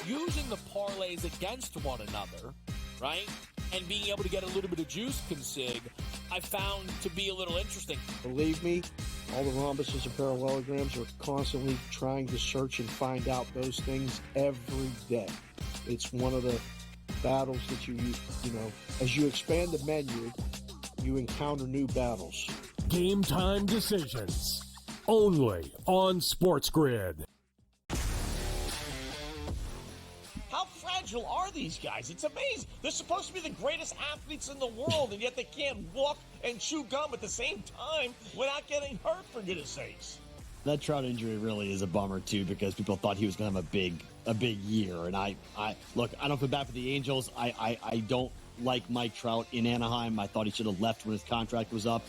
using the parlays against one another, right, and being able to get a little bit of juice consig, I found to be a little interesting. Believe me, all the rhombuses and parallelograms are constantly trying to search and find out those things every day. It's one of the battles that you know, as you expand the menu, you encounter new battles. Game time decisions, only on SportsGrid. How fragile are these guys? It's amazing. They're supposed to be the greatest athletes in the world, and yet they can't walk and chew gum at the same time without getting hurt, for goodness sakes. That Trout injury really is a bummer, too, because people thought he was going to have a big year. And I look, I don't feel bad for the Angels. I don't like Mike Trout in Anaheim. I thought he should have left when his contract was up.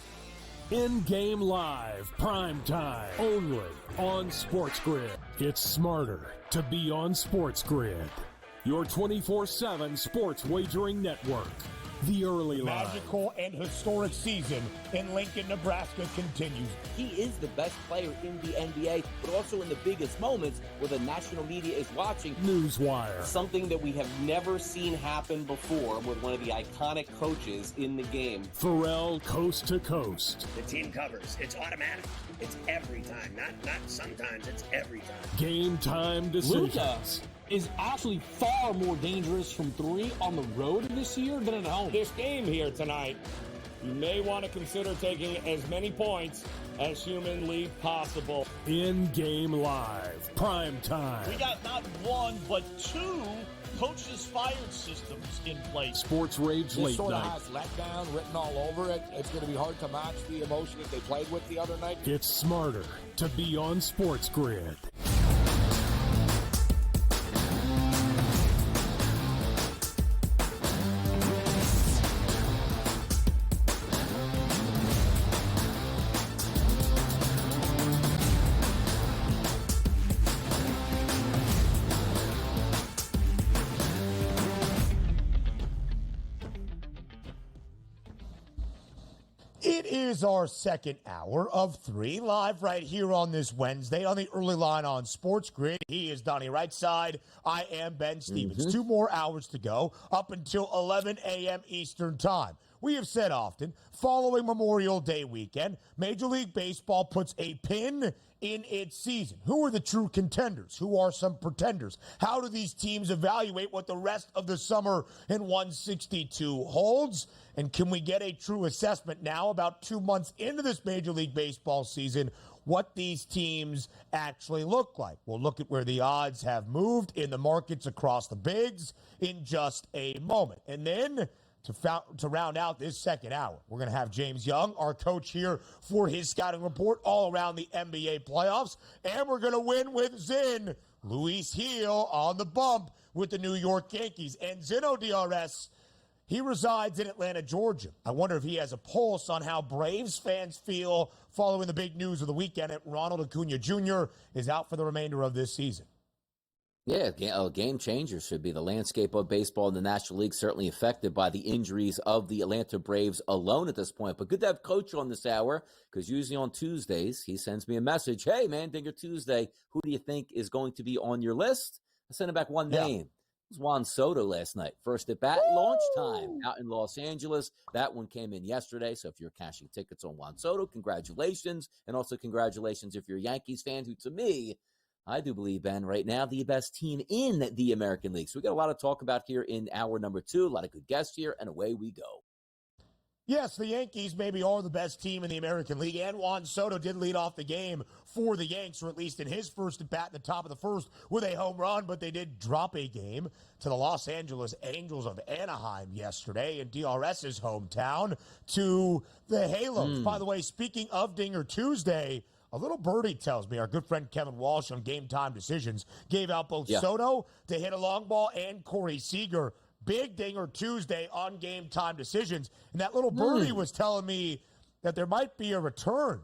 In-game live, prime time, only on SportsGrid. It's smarter to be on SportsGrid. Your 24/7 sports wagering network. The early line. Magical and historic season in Lincoln, Nebraska continues. He is the best player in the NBA, but also in the biggest moments where the national media is watching. Newswire. Something that we have never seen happen before with one of the iconic coaches in the game. Pharrell, coast to coast. The team covers. It's automatic. It's every time. Not sometimes. It's every time. Game time decisions. Luka is actually far more dangerous from three on the road this year than at home. This game here tonight, you may want to consider taking as many points as humanly possible. In-game live, prime time. We got not one, but two coaches fired systems in place. Sports Rage Late sort of Night. has letdown written all over it. It's going to be hard to match the emotion that they played with the other night. It's smarter to be on SportsGrid. It is our second hour of 3 live right here on this Wednesday on the early line on SportsGrid. He is Donnie Rightside. I am Ben Stevens. 2 more hours to go up until 11 a.m. Eastern time. We have said often, following Memorial Day weekend, Major League Baseball puts a pin in its season. Who are the true contenders? Who are some pretenders? How do these teams evaluate what the rest of the summer in 162 holds? And can we get a true assessment now, about 2 months into this Major League Baseball season, what these teams actually look like? We'll look at where the odds have moved in the markets across the bigs in just a moment. And then to round out this second hour, we're going to have James Young, our coach, here for his scouting report all around the NBA playoffs. And we're going to win with Zin, Luis Heel on the bump with the New York Yankees. And Zinno DRS, he resides in Atlanta, Georgia. I wonder if he has a pulse on how Braves fans feel following the big news of the weekend that Ronald Acuna Jr. is out for the remainder of this season. Yeah, a game changer should be. The landscape of baseball in the National League certainly affected by the injuries of the Atlanta Braves alone at this point. But good to have Coach on this hour, because usually on Tuesdays, he sends me a message. Hey, man, Dinger Tuesday, who do you think is going to be on your list? I sent him back one name. It was Juan Soto last night. First at bat, launch time out in Los Angeles. That one came in yesterday. So if you're cashing tickets on Juan Soto, congratulations. And also congratulations if you're a Yankees fan, who to me, I do believe, Ben, right now, the best team in the American League. So we got a lot to talk about here in hour number 2. A lot of good guests here, and away we go. Yes, the Yankees maybe are the best team in the American League, and Juan Soto did lead off the game for the Yanks, or at least in his first at bat in the top of the first with a home run, but they did drop a game to the Los Angeles Angels of Anaheim yesterday in DRS's hometown to the Halos. By the way, speaking of Dinger Tuesday, a little birdie tells me our good friend Kevin Walsh on Game Time Decisions gave out both Soto to hit a long ball and Corey Seager. Big Dinger Tuesday on Game Time Decisions. And that little birdie was telling me that there might be a return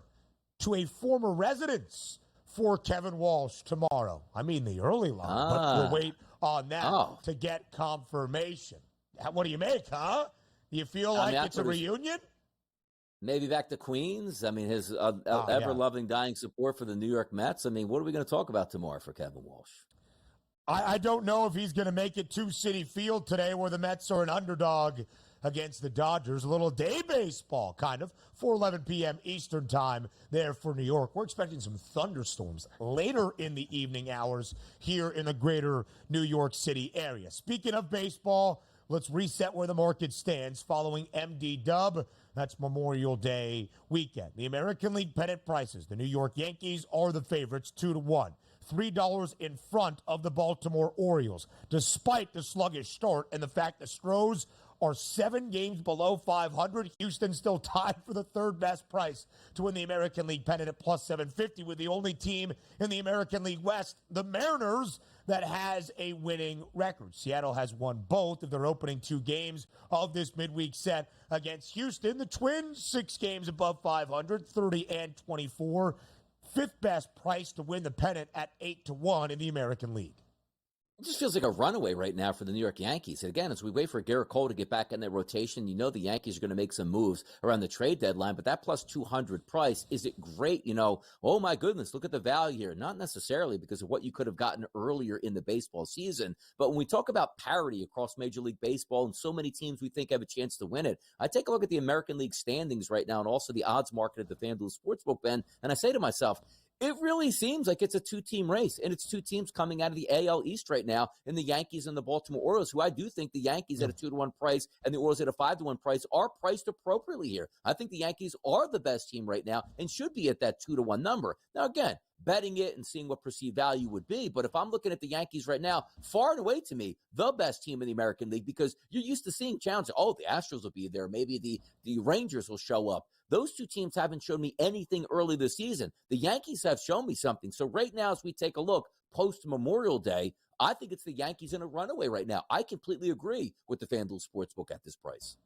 to a former residence for Kevin Walsh tomorrow. I mean, the early line, but we'll wait on that to get confirmation. What do you make, huh? Do you feel like it's a reunion? Maybe back to Queens. I mean, his ever-loving, dying support for the New York Mets. I mean, what are we going to talk about tomorrow for Kevin Walsh? I don't know if he's going to make it to Citi Field today, where the Mets are an underdog against the Dodgers. A little day baseball, kind of, 4:11 p.m. Eastern time there for New York. We're expecting some thunderstorms later in the evening hours here in the greater New York City area. Speaking of baseball, let's reset where the market stands following MD Dub. That's Memorial Day weekend. The American League pennant prices. The New York Yankees are the favorites, 2-1. $3 in front of the Baltimore Orioles, despite the sluggish start and the fact the Stros are 7 games below 500. Houston still tied for the third best price to win the American League pennant at plus 750, with the only team in the American League West, the Mariners, that has a winning record. Seattle has won both of their opening 2 games of this midweek set against Houston. The Twins, 6 games above 500, 30 and 24. 5th best price to win the pennant at 8-1 in the American League. It just feels like a runaway right now for the New York Yankees. And again, as we wait for Garrett Cole to get back in that rotation, you know the Yankees are going to make some moves around the trade deadline, but that plus 200 price, is it great? You know, oh my goodness, look at the value here. Not necessarily, because of what you could have gotten earlier in the baseball season. But when we talk about parity across Major League Baseball and so many teams we think have a chance to win it, I take a look at the American League standings right now and also the odds market at the FanDuel Sportsbook, Ben, and I say to myself, it really seems like it's a 2-team race, and it's 2 teams coming out of the AL East right now, in the Yankees and the Baltimore Orioles, who I do think the Yankees at a 2-1 price and the Orioles at a 5-1 price are priced appropriately here. I think the Yankees are the best team right now and should be at that 2-1 number. Now, again, betting it and seeing what perceived value would be. But if I'm looking at the Yankees right now, far and away to me, the best team in the American League, because you're used to seeing challenges. Oh, the Astros will be there. Maybe the Rangers will show up. Those 2 teams haven't shown me anything early this season. The Yankees have shown me something. So right now, as we take a look post-Memorial Day, I think it's the Yankees in a runaway right now. I completely agree with the FanDuel Sportsbook at this price.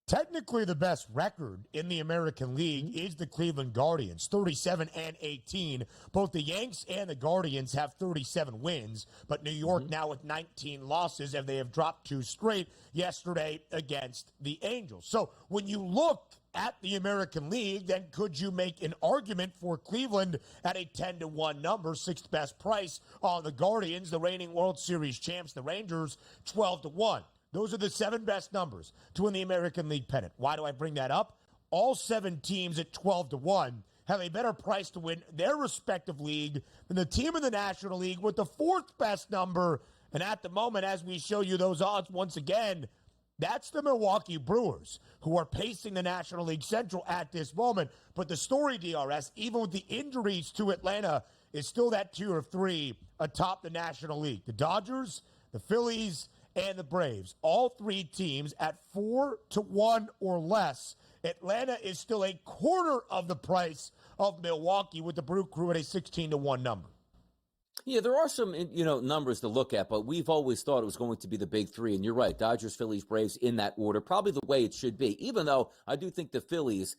Technically, the best record in the American League is the Cleveland Guardians, 37 and 18. Both the Yanks and the Guardians have 37 wins, but New York now with 19 losses, and they have dropped 2 straight yesterday against the Angels. So when you look at the American League, then could you make an argument for Cleveland at a 10-1 number, 6th best price on the Guardians, the reigning World Series champs, the Rangers, 12-1. Those are the 7 best numbers to win the American League pennant. Why do I bring that up? All 7 teams at 12-1 have a better price to win their respective league than the team in the National League with the 4th best number. And at the moment, as we show you those odds once again, that's the Milwaukee Brewers, who are pacing the National League Central at this moment. But the story, DRS, even with the injuries to Atlanta, is still that tier of 3 atop the National League. The Dodgers, the Phillies, and the Braves, all 3 teams at 4-1 or less. Atlanta is still a quarter of the price of Milwaukee, with the Brew Crew at a 16-1 number. Yeah, there are some, numbers to look at, but we've always thought it was going to be the big 3. And you're right, Dodgers, Phillies, Braves in that order, probably the way it should be, even though I do think the Phillies,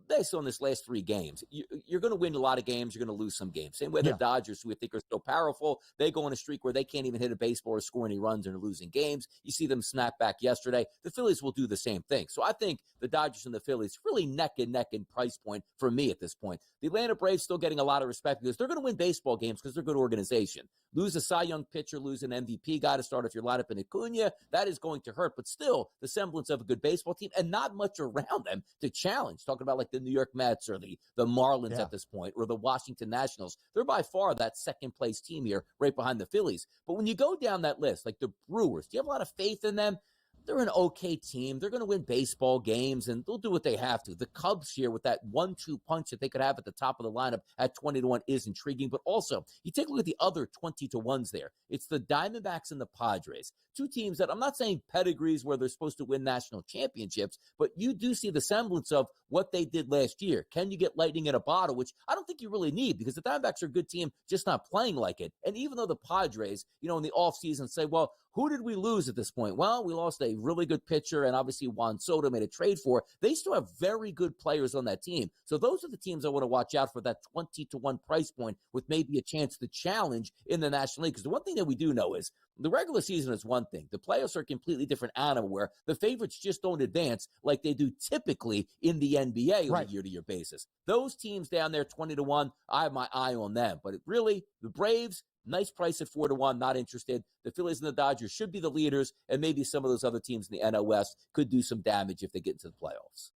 based on this last 3 games, you're going to win a lot of games, you're going to lose some games. Same way the Dodgers, who we think are so powerful, they go on a streak where they can't even hit a baseball or score any runs and are losing games. You see them snap back yesterday. The Phillies will do the same thing. So I think the Dodgers and the Phillies really neck and neck in price point for me at this point. The Atlanta Braves still getting a lot of respect because they're going to win baseball games because they're a good organization. Lose a Cy Young pitcher, lose an MVP guy to start if you're lined up in Acuna, that is going to hurt. But still, the semblance of a good baseball team and not much around them to challenge. Talking about like the New York Mets or the Marlins at this point, or the Washington Nationals. They're by far that second-place team here, right behind the Phillies. But when you go down that list, like the Brewers, do you have a lot of faith in them? They're an okay team. They're going to win baseball games, and they'll do what they have to. The Cubs here with that 1-2 punch that they could have at the top of the lineup at 20-1 is intriguing. But also, you take a look at the other 20-1s there. It's the Diamondbacks and the Padres. 2 teams that I'm not saying pedigrees where they're supposed to win national championships, but you do see the semblance of what they did last year. Can you get lightning in a bottle, which I don't think you really need because the Diamondbacks are a good team, just not playing like it. And even though the Padres, in the offseason say, well, who did we lose at this point? Well, we lost a really good pitcher, and obviously Juan Soto made a trade for. They still have very good players on that team. So those are the teams I want to watch out for, that 20-1 price point with maybe a chance to challenge in the National League. Because the one thing that we do know is the regular season is one thing. The playoffs are a completely different animal where the favorites just don't advance like they do typically in the NBA on a year-to-year basis. Those teams down there, 20-1, I have my eye on them. But really, the Braves, Nice price at 4-1, not interested. The Phillies and the Dodgers should be the leaders, and maybe some of those other teams in the NL West could do some damage if they get into the playoffs.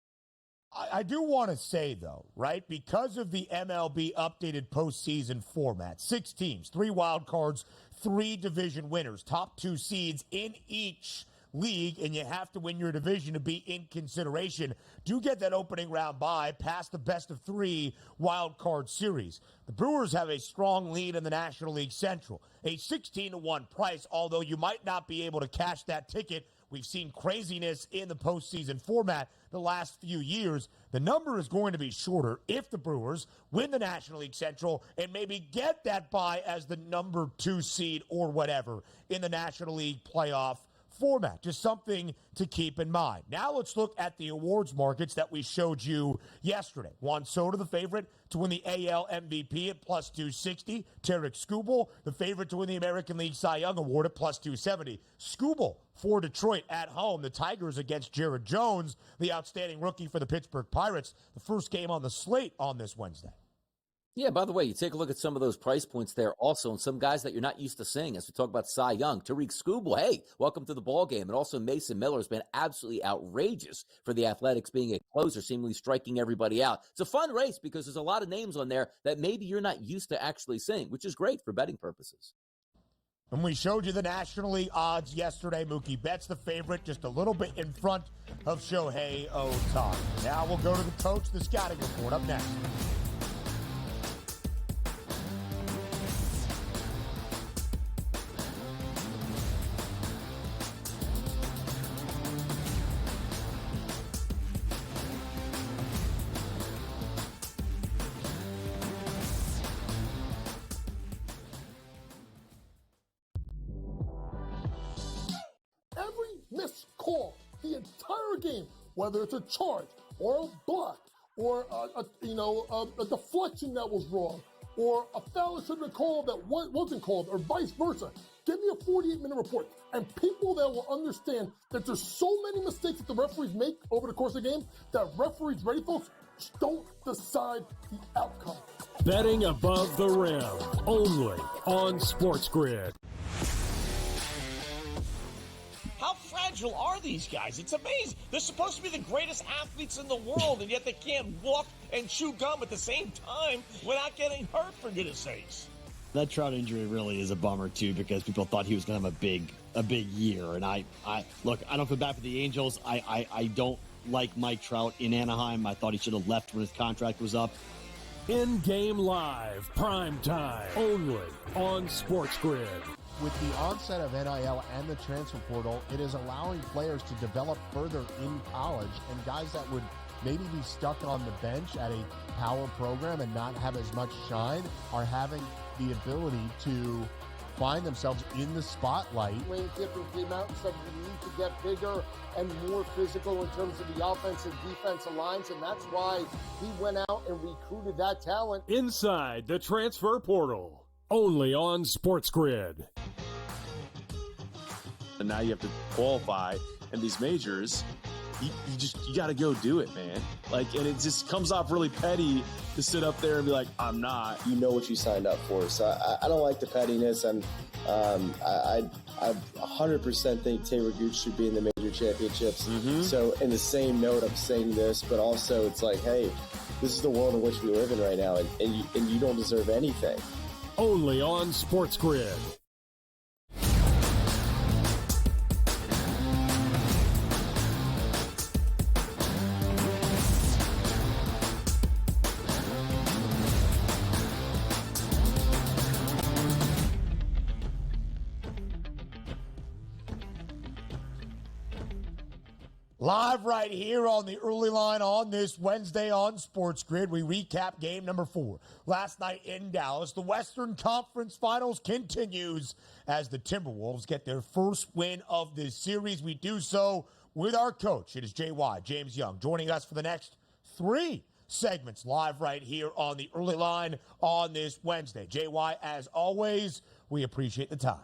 I do want to say, though, right, because of the MLB updated postseason format, 6 teams, 3 wild cards, 3 division winners, top 2 seeds in each league, and you have to win your division to be in consideration. Do get that opening round bye past the best of 3 wild card series. The Brewers have a strong lead in the National League Central, a 16-1 price, although you might not be able to cash that ticket. We've seen craziness in the postseason format the last few years. The number is going to be shorter if the Brewers win the National League Central and maybe get that bye as the number 2 seed or whatever in the National League playoff format. Just something to keep in mind. Now let's look at the awards markets that we showed you yesterday. Juan Soto, the favorite to win the AL MVP at plus 260. Tarek Skubal, the favorite to win the American League Cy Young Award at plus 270. Skubal for Detroit at home. The Tigers against Jared Jones, the outstanding rookie for the Pittsburgh Pirates. The first game on the slate on this Wednesday. Yeah, by the way, you take a look at some of those price points there also, and some guys that you're not used to seeing as we talk about Cy Young. Tariq Skubal, hey, welcome to the ball game. And also Mason Miller has been absolutely outrageous for the Athletics, being a closer, seemingly striking everybody out. It's a fun race because there's a lot of names on there that maybe you're not used to actually seeing, which is great for betting purposes. And we showed you the National League odds yesterday. Mookie Betts the favorite, just a little bit in front of Shohei Ohtani. Now we'll go to the coach, the scouting report up next. Missed call the entire game, whether it's a charge or a block or a deflection that was wrong or a foul that should have been called that wasn't called or vice versa. Give me a 48-minute report. And people that will understand that there's so many mistakes that the referees make over the course of the game that referees, ready folks, don't decide the outcome. Betting above the rim, only on SportsGrid. How fragile are these guys? It's amazing. They're supposed to be the greatest athletes in the world, and yet they can't walk and chew gum at the same time without getting hurt, for goodness sakes. That Trout injury really is a bummer too, because people thought he was going to have a big year. And I look, I don't feel bad for the Angels. I don't like Mike Trout in Anaheim. I thought he should have left when his contract was up. In-game live, prime time, only on SportsGrid. With the onset of NIL and the transfer portal, it is allowing players to develop further in college, and guys that would maybe be stuck on the bench at a power program and not have as much shine are having the ability to find themselves in the spotlight. Lane Kiffin came out and said we need to get bigger and more physical in terms of the offensive defensive lines, and that's why he went out and recruited that talent. Inside the transfer portal, only on SportsGrid. And now you have to qualify in these majors. You got to go do it, man. And it just comes off really petty to sit up there and be like, I'm not. You know what you signed up for. So I don't like the pettiness. And I 100% think Taylor Gooch should be in the major championships. Mm-hmm. So in the same note, I'm saying this, but also it's like, hey, this is the world in which we live in right now, and you don't deserve anything. Only on SportsGrid. Live right here on the early line on this Wednesday on SportsGrid, we recap game number 4 last night in Dallas. The Western Conference Finals continues as the Timberwolves get their first win of this series. We do so with our coach. It is JY, James Young, joining us for the next 3 segments live right here on the early line on this Wednesday. JY, as always, we appreciate the time.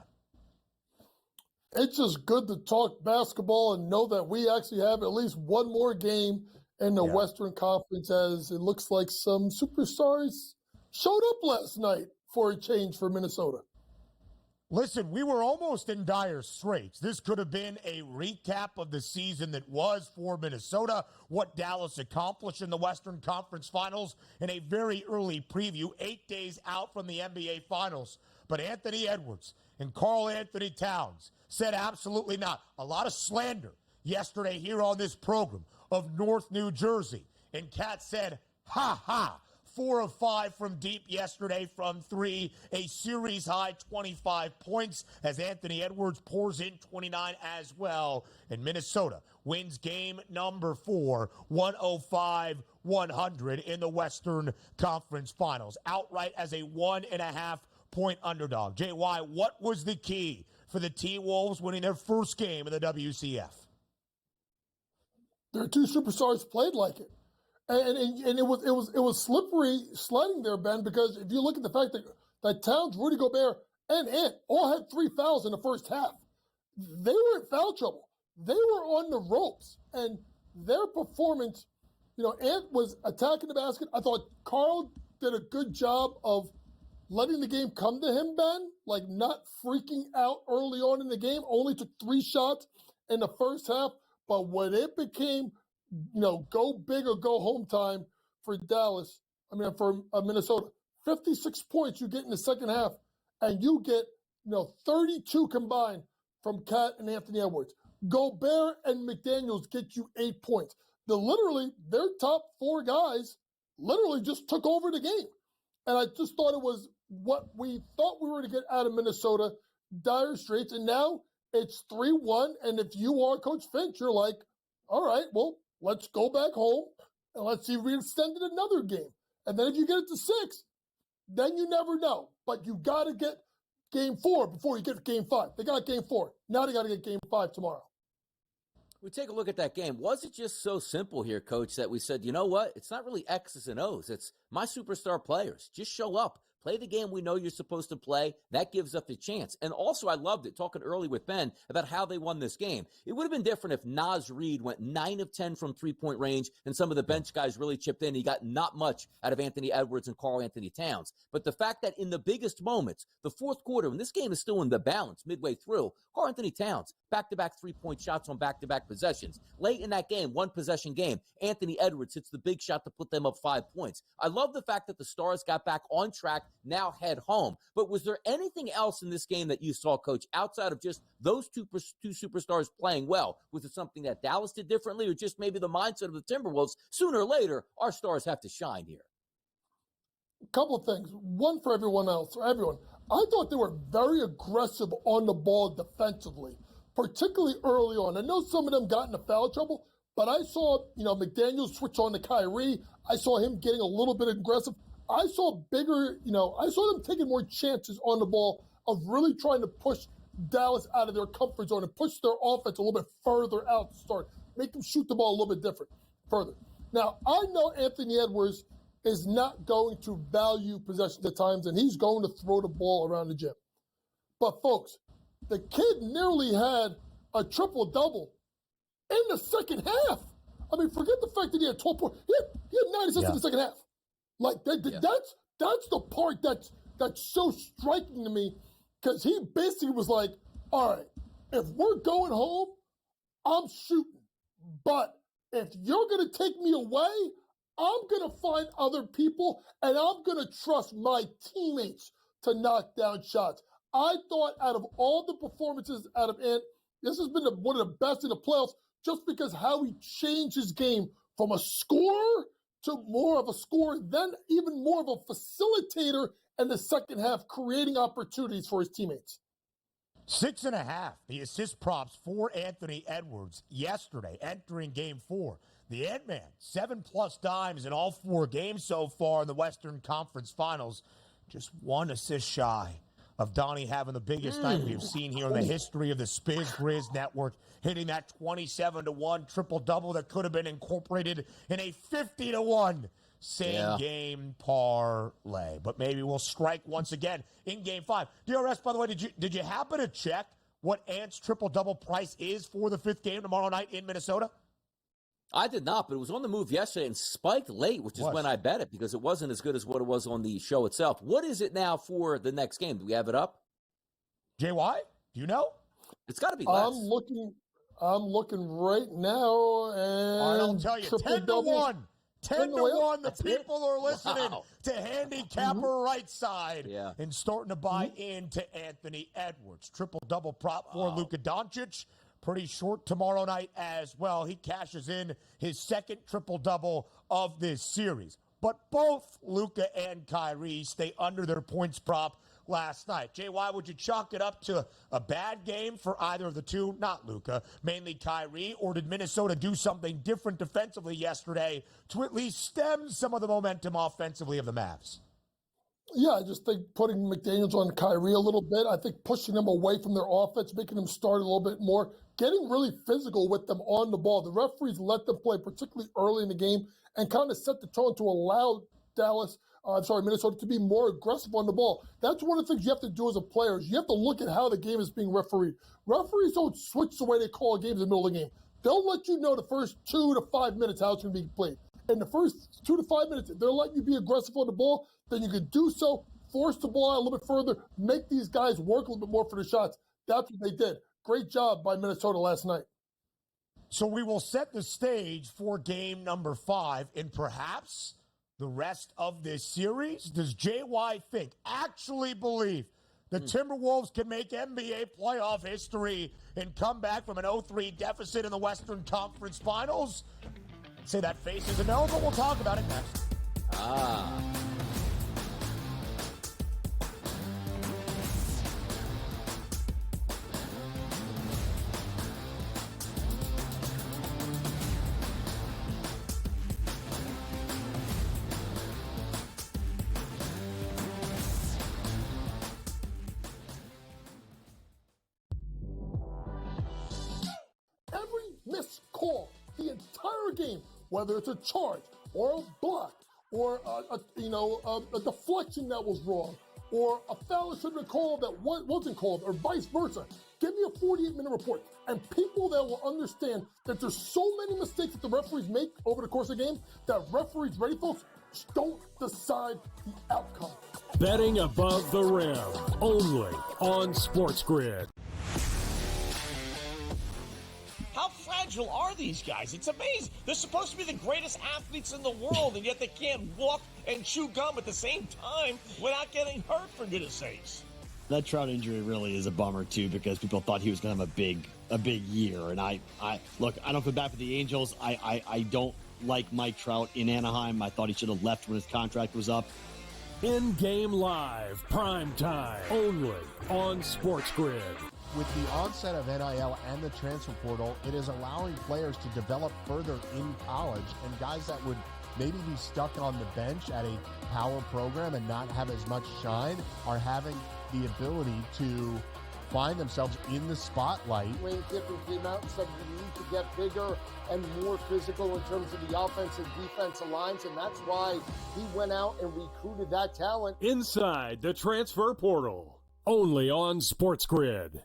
It's just good to talk basketball and know that we actually have at least one more game in the Western Conference, as it looks like some superstars showed up last night for a change for Minnesota. Listen, we were almost in dire straits. This could have been a recap of the season that was for Minnesota, what Dallas accomplished in the Western Conference Finals, and a very early preview, 8 days out from the NBA Finals. But Anthony Edwards and Karl Anthony Towns said absolutely not. A lot of slander yesterday here on this program of North New Jersey. And Kat said, ha ha. 4 of 5 from deep yesterday from 3, a series-high 25 points as Anthony Edwards pours in 29 as well. And Minnesota wins game number 4, 105-100 in the Western Conference Finals, outright as a 1.5-point underdog. JY, what was the key for the T-Wolves winning their first game in the WCF? Their two superstars played like it. And it was slippery sledding there, Ben, because if you look at the fact that Towns, Rudy Gobert, and Ant all had 3 fouls in the first half, they were in foul trouble. They were on the ropes, and their performance, Ant was attacking the basket. I thought Karl did a good job of letting the game come to him, Ben, like not freaking out early on in the game. Only took 3 shots in the first half, but when it became go big or go home time for Minnesota. 56 points you get in the second half, and you get, 32 combined from Kat and Anthony Edwards. Gobert and McDaniels get you 8 points. Their top 4 guys literally just took over the game. And I just thought it was what we thought we were to get out of Minnesota, dire straits, and now it's 3-1, and if you are Coach Finch, you're like, all right, well, let's go back home and let's see if we extended another game. And then if you get it to 6, then you never know. But you got to get game 4 before you get game 5. They got game 4. Now they got to get game 5 tomorrow. We take a look at that game. Was it just so simple here, Coach, that we said, you know what? It's not really X's and O's. It's my superstar players. Just show up. Play the game we know you're supposed to play. That gives us a chance. And also, I loved it, talking early with Ben about how they won this game. It would have been different if Naz Reid went 9 of 10 from three-point range and some of the bench guys really chipped in. He got not much out of Anthony Edwards and Karl Anthony Towns. But the fact that in the biggest moments, the fourth quarter, when this game is still in the balance midway through, Karl Anthony Towns, back-to-back three-point shots on back-to-back possessions. Late in that game, one-possession game, Anthony Edwards hits the big shot to put them up 5 points. I love the fact that the Stars got back on track, now head home. But was there anything else in this game that you saw, Coach, outside of just those two superstars playing well? Was it something that Dallas did differently, or just maybe the mindset of the Timberwolves? Sooner or later, our Stars have to shine here. A couple of things. One for everyone else, for everyone. I thought they were very aggressive on the ball defensively, particularly early on. I know some of them got into foul trouble, but I saw, McDaniels switch on to Kyrie. I saw him getting a little bit aggressive. I saw I saw them taking more chances on the ball of really trying to push Dallas out of their comfort zone and push their offense a little bit further out to start, make them shoot the ball a little bit different, further. Now, I know Anthony Edwards is not going to value possessions at times, and he's going to throw the ball around the gym. But, folks, the kid nearly had a triple-double in the second half. I mean, forget the fact that he had 12 points. He had 9 assists in the second half. Like, that's the part that's so striking to me, because he basically was like, all right, if we're going home, I'm shooting. But if you're going to take me away, I'm going to find other people, and I'm going to trust my teammates to knock down shots. I thought out of all the performances out of Ant, this has been one of the best in the playoffs, just because how he changed his game from a scorer to more of a scorer, then even more of a facilitator in the second half, creating opportunities for his teammates. 6.5, the assist props for Anthony Edwards yesterday, entering game 4. The Ant-Man, 7+ dimes in all 4 games so far in the Western Conference Finals. Just 1 assist shy of Donnie having the biggest night we've seen here in the history of the SportsGrid network, hitting that 27-1 triple-double that could have been incorporated in a 50-1 same-game parlay. But maybe we'll strike once again in Game 5. DRS, by the way, did you happen to check what Ant's triple-double price is for the 5th game tomorrow night in Minnesota? I did not, but it was on the move yesterday and spiked late, which is when I bet it, because it wasn't as good as what it was on the show itself. What is it now for the next game? Do we have it up? JY, do you know? It's got to be less. I'm looking right now, and All right, I'll tell you, 10-1. 10-1. The That's people are listening to handicapper right side Yeah. and starting to buy into Anthony Edwards. Triple-double prop for Luka Doncic. Pretty short tomorrow night as well. He cashes in his second triple-double of this series. But both Luka and Kyrie stay under their points prop last night. JY, would you chalk it up to a bad game for either of the two? Not Luka, mainly Kyrie, or did Minnesota do something different defensively yesterday to at least stem some of the momentum offensively of the Mavs? Yeah, I just think putting McDaniels on Kyrie a little bit, I think pushing them away from their offense, making them start a little bit more, getting really physical with them on the ball. The referees let them play, particularly early in the game, and kind of set the tone to allow Minnesota to be more aggressive on the ball. That's one of the things you have to do as a player. Is you have to look at how the game is being refereed. Referees don't switch the way they call a game in the middle of the game. They'll let you know the first 2 to 5 minutes how it's going to be played. In the first 2 to 5 minutes, if they're letting you be aggressive on the ball, then you can do so, force the ball out a little bit further, make these guys work a little bit more for the shots. That's what they did. Great job by Minnesota last night. So we will set the stage for game number 5, and perhaps the rest of this series. Does JY actually believe the Timberwolves can make NBA playoff history and come back from an 0-3 deficit in the Western Conference Finals? Say that face is a no, but we'll talk about it next. Every missed call, the entire game, whether it's a charge or a block or a deflection that was wrong or a foul that should have been called that wasn't called or vice versa. Give me a 48-minute report. And people that will understand that there's so many mistakes that the referees make over the course of the game that referees, ready folks, don't decide the outcome. Betting above the rim, only on SportsGrid. How fragile are these guys? It's amazing. They're supposed to be the greatest athletes in the world, and yet they can't walk and chew gum at the same time without getting hurt, for goodness sakes. That Trout injury really is a bummer too, because people thought he was going to have a big year. And I look, I don't feel bad for the Angels. I don't like Mike Trout in Anaheim. I thought he should have left when his contract was up. In-game live, prime time, only on SportsGrid. With the onset of NIL and the transfer portal, it is allowing players to develop further in college, and guys that would maybe be stuck on the bench at a power program and not have as much shine are having the ability to find themselves in the spotlight. Wayne Kiffin came out and said we need to get bigger and more physical in terms of the offense and defensive lines, and that's why he went out and recruited that talent. Inside the transfer portal, only on SportsGrid.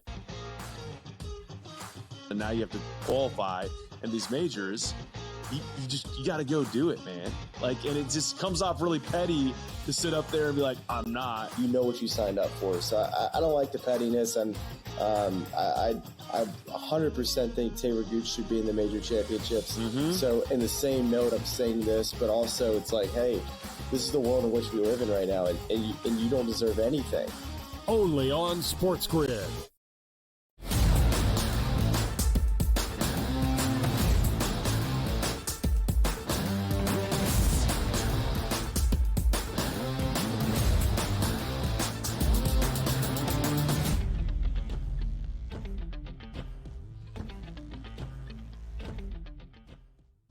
And now you have to qualify, and these majors, you got to go do it, man. Like, and it just comes off really petty to sit up there and be like, I'm not. You know what you signed up for. So I don't like the pettiness, and I 100% think Taylor Gooch should be in the major championships. So in the same note, I'm saying this, but also it's like, hey, this is the world in which we live in right now, and you don't deserve anything. Only on SportsGrid.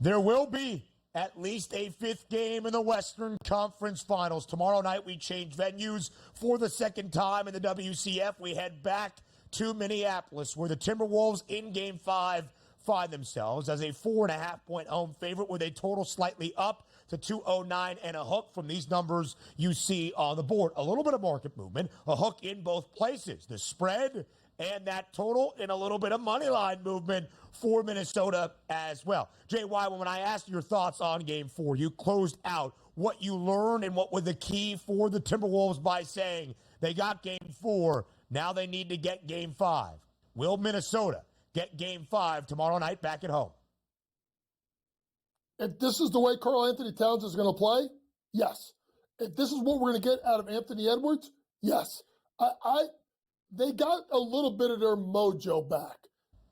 There will be at least a fifth game in the Western Conference Finals. Tomorrow night, we change venues for the second time in the WCF. We head back to Minneapolis, where the Timberwolves in Game 5 find themselves as a 4.5-point home favorite with a total slightly up to 209 and a hook from these numbers you see on the board. A little bit of market movement, a hook in both places. The spread and that total in a little bit of money line movement for Minnesota as well. JY, when I asked your thoughts on Game 4, you closed out what you learned and what were the key for the Timberwolves by saying they got Game 4, Now they need to get Game 5. Will Minnesota get Game 5 tomorrow night back at home? If this is the way Karl Anthony Towns is going to play, yes. If this is what we're going to get out of Anthony Edwards, yes. They got a little bit of their mojo back.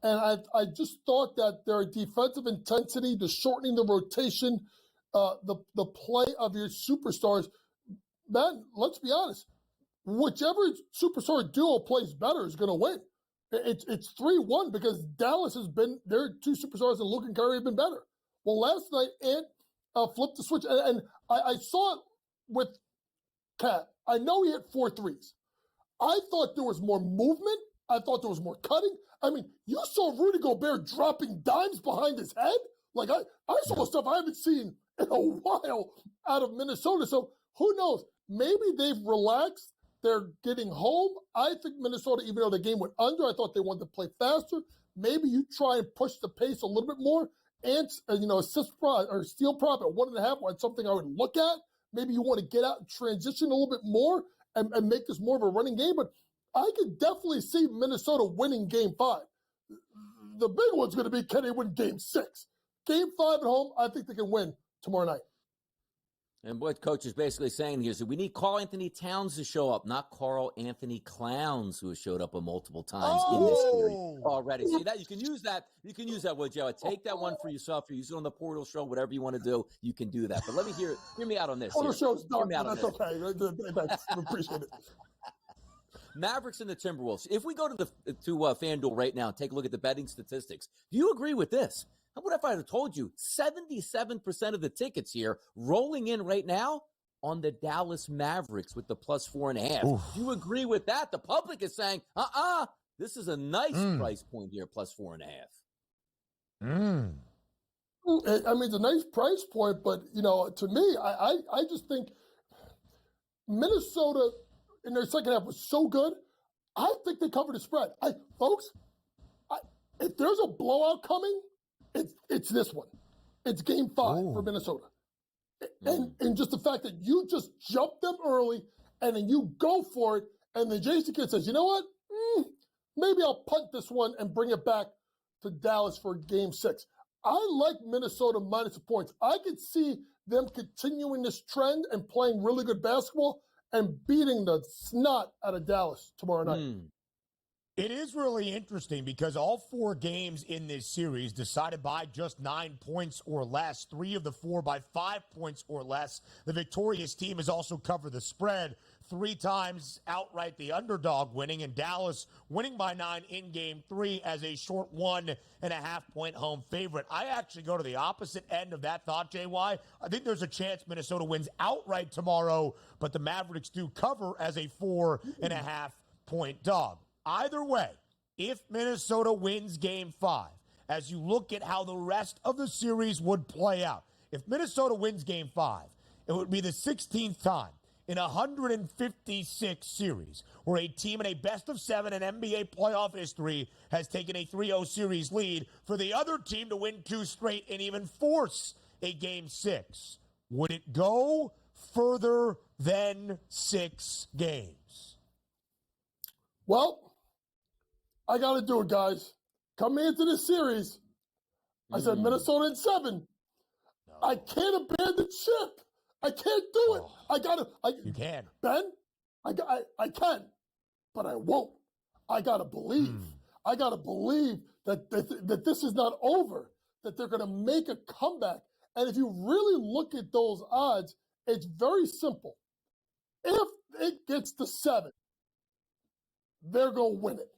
And I just thought that their defensive intensity, the shortening the rotation, the play of your superstars, man, let's be honest. Whichever superstar duo plays better is going to win. It's 3-1 because Dallas has been, their two superstars and Luke and Curry have been better. Well, last night, Ant flipped the switch, and I saw it with Cat. I know he hit 4 threes. I thought there was more movement. I thought there was more cutting. I mean, you saw Rudy Gobert dropping dimes behind his head. Like, I saw stuff I haven't seen in a while out of Minnesota. So who knows? Maybe they've relaxed. They're getting home. I think Minnesota, even though the game went under, I thought they wanted to play faster. Maybe you try and push the pace a little bit more. Ants, assist prop or steal prop at 1.5 was something I would look at. Maybe you want to get out and transition a little bit more and make this more of a running game. But I could definitely see Minnesota winning Game 5. The big one's going to be, can they win Game 6? Game 5 at home, I think they can win tomorrow night. And what Coach is basically saying here is that we need Karl Anthony Towns to show up, not Karl Anthony Clowns, who has showed up multiple times in this series already. See that? You can use that. You can use that, would you? Take that one for yourself. You use it on the Portal Show, whatever you want to do. You can do that. But let me hear me out on this. Portal Show's done. That's okay. I appreciate it. Mavericks and the Timberwolves. If we go to FanDuel right now and take a look at the betting statistics, do you agree with this? What if I had told you 77% of the tickets here rolling in right now on the Dallas Mavericks with the +4.5? Do you agree with that? The public is saying, this is a nice price point here, +4.5. I mean, it's a nice price point, but, to me, I just think Minnesota in their second half was so good. I think they covered the spread. Folks, if there's a blowout coming, it's this one. It's Game 5 for Minnesota. And just the fact that you just jump them early and then you go for it, and then Jason Kidd says, you know what? Maybe I'll punt this one and bring it back to Dallas for Game 6. I like Minnesota minus the points. I could see them continuing this trend and playing really good basketball and beating the snot out of Dallas tomorrow night. It is really interesting because all 4 games in this series decided by just 9 points or less, 3 of the 4 by 5 points or less. The victorious team has also covered the spread 3 times outright, the underdog winning, and Dallas winning by 9 in Game 3 as a short 1.5-point home favorite. I actually go to the opposite end of that thought, JY. I think there's a chance Minnesota wins outright tomorrow, but the Mavericks do cover as a 4.5-point dog. Either way, if Minnesota wins Game 5, as you look at how the rest of the series would play out, if Minnesota wins Game 5, it would be the 16th time in 156 series where a team in a best-of-7 in NBA playoff history has taken a 3-0 series lead for the other team to win 2 straight and even force a Game 6. Would it go further than 6 games? Well, I got to do it, guys. Coming into this series, I said Minnesota in 7. No. I can't abandon ship. I can't do it. You can. Ben, I can, but I won't. I got to believe. I got to believe that this is not over, that they're going to make a comeback. And if you really look at those odds, it's very simple. If it gets to 7, they're going to win it.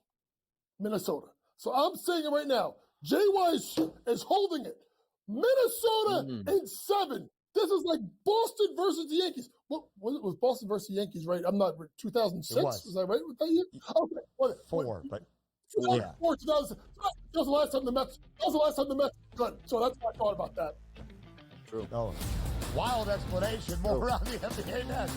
Minnesota. So I'm saying it right now. JY is holding it. Minnesota in 7. This is like Boston versus the Yankees. What was Boston versus the Yankees, right? I'm not 2006. Was I right with that year? Okay. 4, but 4, 2006. That was the last time the Mets. Good. So that's what I thought about that. True. Oh, wild explanation. More around the NBA next.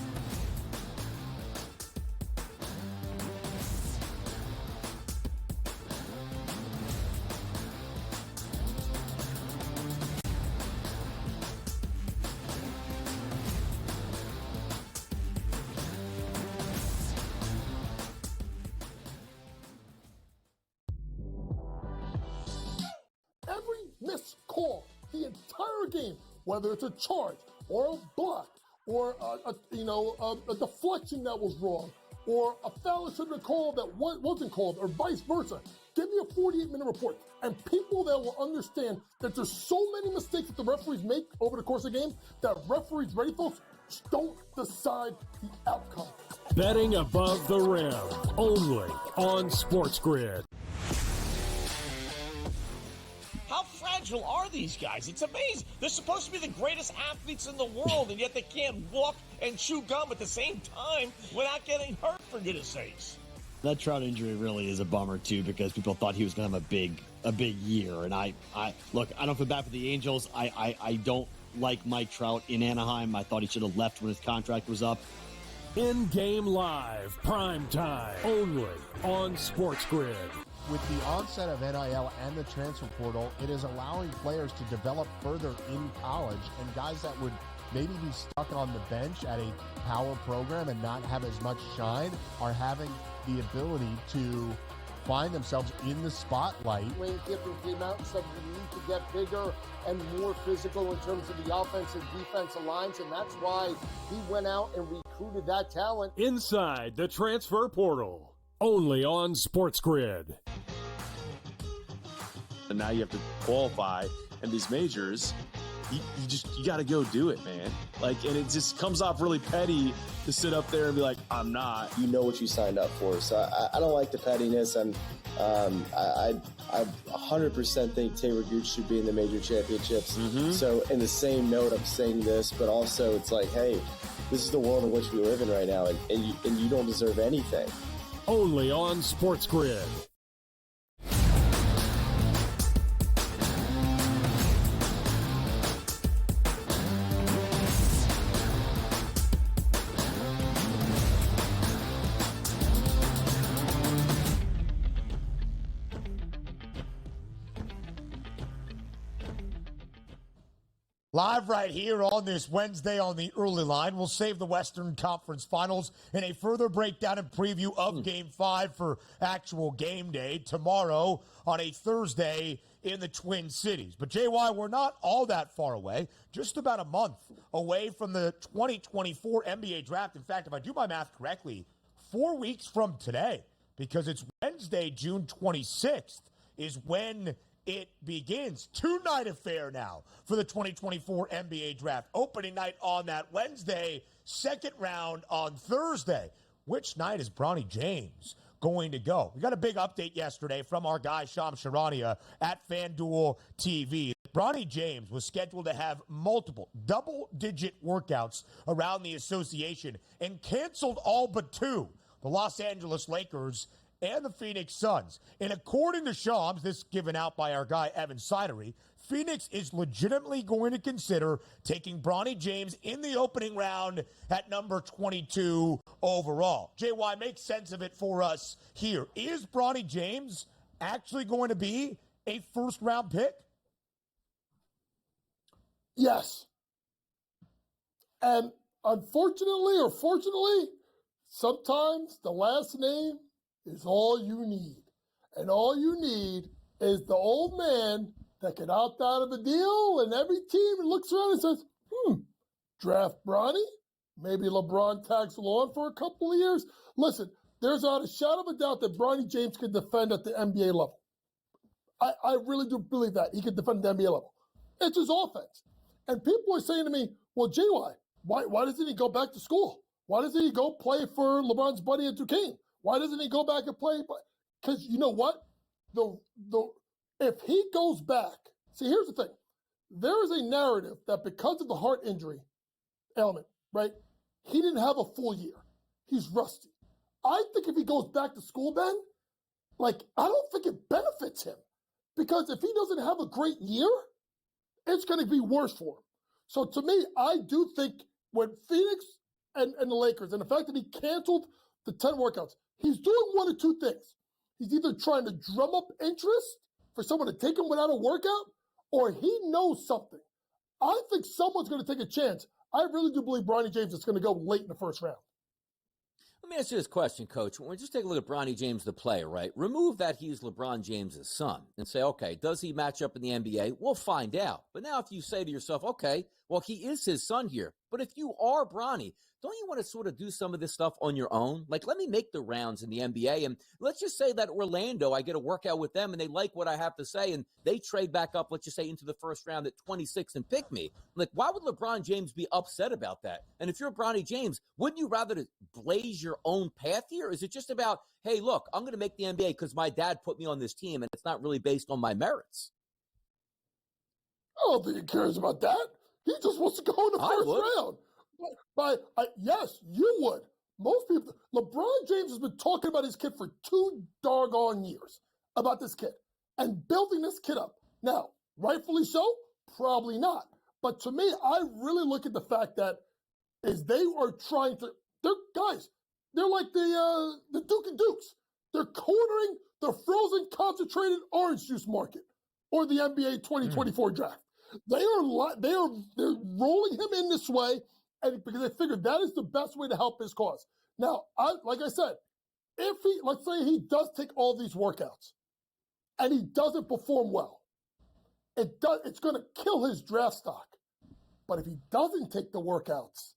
entire game, whether it's a charge or a block or a deflection that was wrong or a foul that should have been called that wasn't called or vice versa. Give me a 48-minute report. And people that will understand that there's so many mistakes that the referees make over the course of the game that referees, ready folks, don't decide the outcome. Betting above the rim, only on SportsGrid. How fragile are these guys? It's amazing. They're supposed to be the greatest athletes in the world, and yet they can't walk and chew gum at the same time without getting hurt, for goodness sakes. That Trout injury really is a bummer too, because people thought he was going to have a big year. And I look, I don't feel bad for the Angels. I don't like Mike Trout in Anaheim. I thought he should have left when his contract was up. In-game live, prime time, only on SportsGrid. With the onset of NIL and the transfer portal, it is allowing players to develop further in college, and guys that would maybe be stuck on the bench at a power program and not have as much shine are having the ability to find themselves in the spotlight. Lane Kiffin came out and said we need to get bigger and more physical in terms of the offense and defensive lines, and that's why he went out and recruited that talent. Inside the transfer portal, only on SportsGrid. And now you have to qualify, and these majors, you got to go do it, man. Like, and it just comes off really petty to sit up there and be like, I'm not. You know what you signed up for, so I don't like the pettiness, and I 100% think Taylor Gooch should be in the major championships. So in the same note, I'm saying this, but also it's like, hey, this is the world in which we live in right now, and you don't deserve anything. Only on SportsGrid. Live right here on this Wednesday on the early line. We'll save the Western Conference Finals and a further breakdown and preview of Game 5 for actual game day tomorrow on a Thursday in the Twin Cities. But, JY, we're not all that far away, just about a month away from the 2024 NBA Draft. In fact, if I do my math correctly, 4 weeks from today, because it's Wednesday, June 26th, is when it begins. Two-night affair now for the 2024 NBA Draft. Opening night on that Wednesday, second round on Thursday. Which night is Bronny James going to go? We got a big update yesterday from our guy, Shams Charania at FanDuel TV. Bronny James was scheduled to have multiple double-digit workouts around the association and canceled all but two. The Los Angeles Lakers and the Phoenix Suns. And according to Shams, this given out by our guy Evan Sidery, Phoenix is legitimately going to consider taking Bronny James in the opening round at number 22 overall. JY, make sense of it for us here. Is Bronny James actually going to be a first-round pick? Yes. And unfortunately or fortunately, sometimes the last name is all you need. And all you need is the old man that can opt out of a deal, and every team looks around and says, draft Bronny? Maybe LeBron tags along for a couple of years. Listen, there's not a shadow of a doubt that Bronny James can defend at the NBA level. I really do believe that. He can defend at the NBA level. It's his offense. And people are saying to me, well, JY, why doesn't he go back to school? Why doesn't he go play for LeBron's buddy at Duquesne? Why doesn't he go back and play? Because you know what? If he goes back, see, here's the thing. There is a narrative that because of the heart injury element, right, he didn't have a full year. He's rusty. I think if he goes back to school, Ben, I don't think it benefits him. Because if he doesn't have a great year, it's going to be worse for him. So to me, I do think when Phoenix and the Lakers, and the fact that he canceled the 10 workouts, he's doing one of two things. He's either trying to drum up interest for someone to take him without a workout, or he knows something. I think someone's going to take a chance. I really do believe Bronny James is going to go late in the first round. Let me ask you this question, Coach. When we just take a look at Bronny James, the player, right? Remove that he's LeBron James' son and say, okay, does he match up in the NBA? We'll find out. But now if you say to yourself, okay, well, he is his son here. But if you are Bronny, don't you want to sort of do some of this stuff on your own? Like, let me make the rounds in the NBA. And let's just say that Orlando, I get a workout with them and they like what I have to say. And they trade back up, let's just say, into the first round at 26 and pick me. Like, why would LeBron James be upset about that? And if you're Bronny James, wouldn't you rather to blaze your own path here? Is it just about, hey, look, I'm going to make the NBA because my dad put me on this team and it's not really based on my merits? I don't think he cares about that. He just wants to go in the first round. Yes, you would. Most people, LeBron James has been talking about his kid for 2 doggone years, about this kid, and building this kid up. Now, rightfully so? Probably not. But to me, I really look at the fact that is they are trying to, they're like the Duke and Dukes. They're cornering the frozen concentrated orange juice market or the NBA 2024 draft. They're rolling him in this way, and because they figured that is the best way to help his cause. Now, like I said, if let's say he does take all these workouts, and he doesn't perform well, it's going to kill his draft stock. But if he doesn't take the workouts,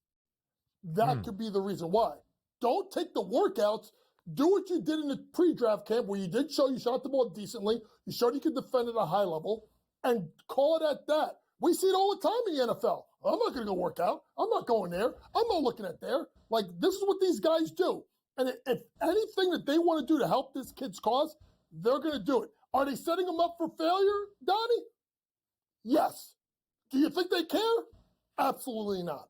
that could be the reason why. Don't take the workouts. Do what you did in the pre-draft camp, where you did show you shot the ball decently, you showed you could defend at a high level, and call it at that. We see it all the time in the NFL. I'm not going to go work out. I'm not going there. I'm not looking at there. Like, this is what these guys do. And if anything that they want to do to help this kid's cause, they're going to do it. Are they setting him up for failure, Donnie? Yes. Do you think they care? Absolutely not.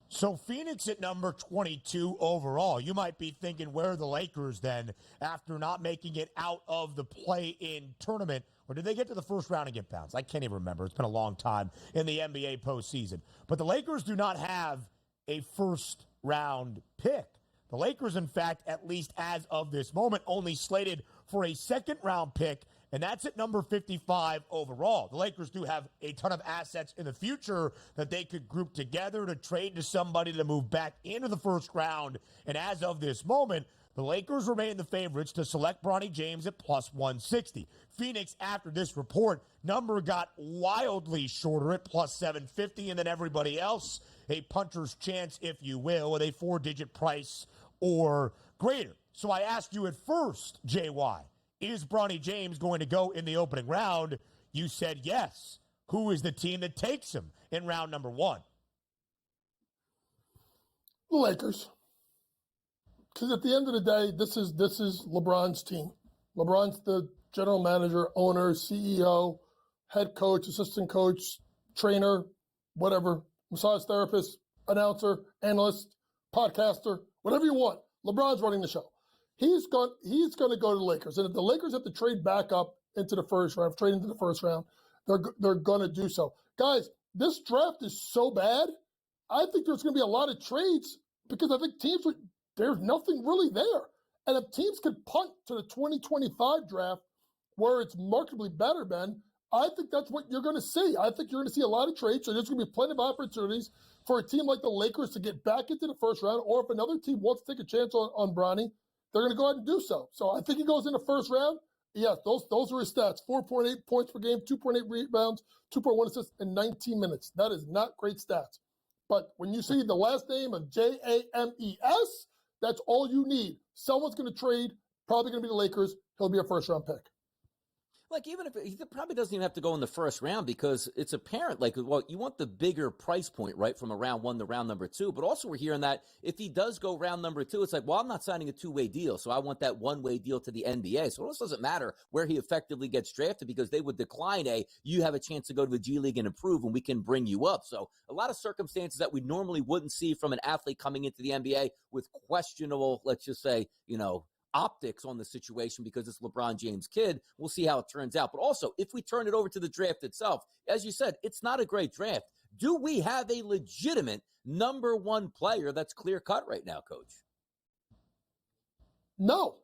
So Phoenix at number 22 overall. You might be thinking, where are the Lakers then after not making it out of the play-in tournament? Or did they get to the first round and get bounced? I can't even remember. It's been a long time in the NBA postseason. But the Lakers do not have a first-round pick. The Lakers, in fact, at least as of this moment, only slated for a second-round pick, and that's at number 55 overall. The Lakers do have a ton of assets in the future that they could group together to trade to somebody to move back into the first round. And as of this moment, the Lakers remain the favorites to select Bronny James at plus 160. Phoenix, after this report, number got wildly shorter at plus 750, and then everybody else, a puncher's chance, if you will, with a 4-digit price or greater. So I asked you at first, JY, is Bronny James going to go in the opening round? You said yes. Who is the team that takes him in round number 1? The Lakers. Because at the end of the day, this is LeBron's team. LeBron's the general manager, owner, CEO, head coach, assistant coach, trainer, whatever, massage therapist, announcer, analyst, podcaster, whatever you want. LeBron's running the show. He's going to go to the Lakers. And if the Lakers have to trade back up into the first round, trade into the first round, they're going to do so. Guys, this draft is so bad, I think there's going to be a lot of trades because I think teams there's nothing really there. And if teams could punt to the 2025 draft where it's markedly better, Ben, I think that's what you're going to see. I think you're going to see a lot of trades. So there's going to be plenty of opportunities for a team like the Lakers to get back into the first round. Or if another team wants to take a chance on Bronny, they're going to go ahead and do so. So I think he goes in the first round. Yes, those are his stats. 4.8 points per game, 2.8 rebounds, 2.1 assists in 19 minutes. That is not great stats. But when you see the last name of James, that's all you need. Someone's going to trade, probably going to be the Lakers. He'll be a first-round pick. Like, even if he probably doesn't even have to go in the first round because it's apparent, like, well, you want the bigger price point, right, from a round 1 to round number 2. But also we're hearing that if he does go round number 2, it's like, well, I'm not signing a 2-way deal, so I want that 1-way deal to the NBA. So it also doesn't matter where he effectively gets drafted because they would decline you have a chance to go to the G League and improve, and we can bring you up. So a lot of circumstances that we normally wouldn't see from an athlete coming into the NBA with questionable, let's just say, optics on the situation because it's LeBron James' kid. We'll see how it turns out. But also, if we turn it over to the draft itself, as you said, it's not a great draft. Do we have a legitimate number 1 player that's clear-cut right now, Coach? No,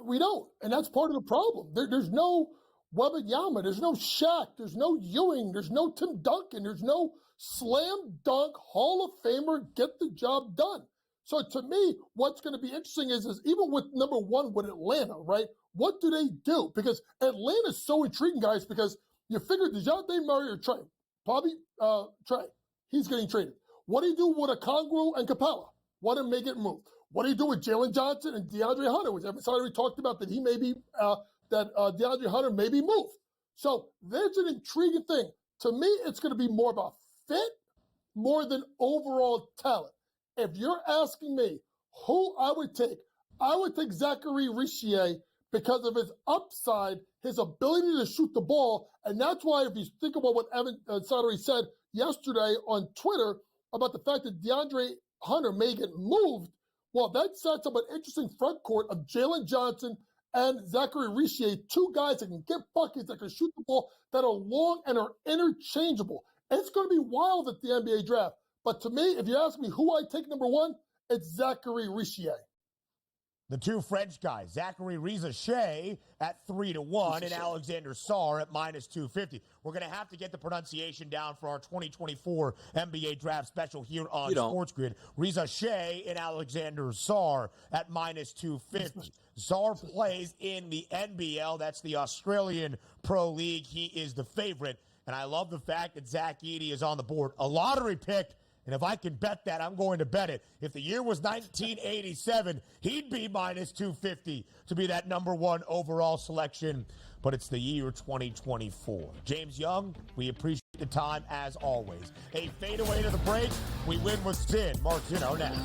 we don't. And that's part of the problem. There's no Wembanyama. There's no Shaq. There's no Ewing. There's no Tim Duncan. There's no slam dunk Hall of Famer get the job done. So to me, what's going to be interesting is even with number one with Atlanta, right? What do they do? Because Atlanta's so intriguing, guys, because you figure DeJounte Murray or Trey, probably Trey, he's getting traded. What do you do with Okongwu and Capella? What to make it move? What do you do with Jalen Johnson and DeAndre Hunter, which everybody talked about that he may be DeAndre Hunter may be moved. So there's an intriguing thing. To me, it's going to be more about fit more than overall talent. If you're asking me who I would take Zachary Richier because of his upside, his ability to shoot the ball. And that's why if you think about what Evan Sottery said yesterday on Twitter about the fact that DeAndre Hunter may get moved, well, that sets up an interesting front court of Jalen Johnson and Zachary Richier, two guys that can get buckets, that can shoot the ball, that are long and are interchangeable. It's going to be wild at the NBA draft. But to me, if you ask me who I take number one, it's Zachary Richier. The two French guys, Zachary Richier at 3-1 and Alexander Sarr at -250. We're going to have to get the pronunciation down for our 2024 NBA draft special here on SportsGrid. Richier and Alexander Sarr at -250. Sarr plays in the NBL. That's the Australian Pro League. He is the favorite. And I love the fact that Zach Edey is on the board. A lottery pick. And if I can bet that, I'm going to bet it. If the year was 1987, he'd be -250 to be that number one overall selection. But it's the year 2024. James Young, we appreciate the time as always. A fadeaway to the break. We win with Zin. Mark Zinno next.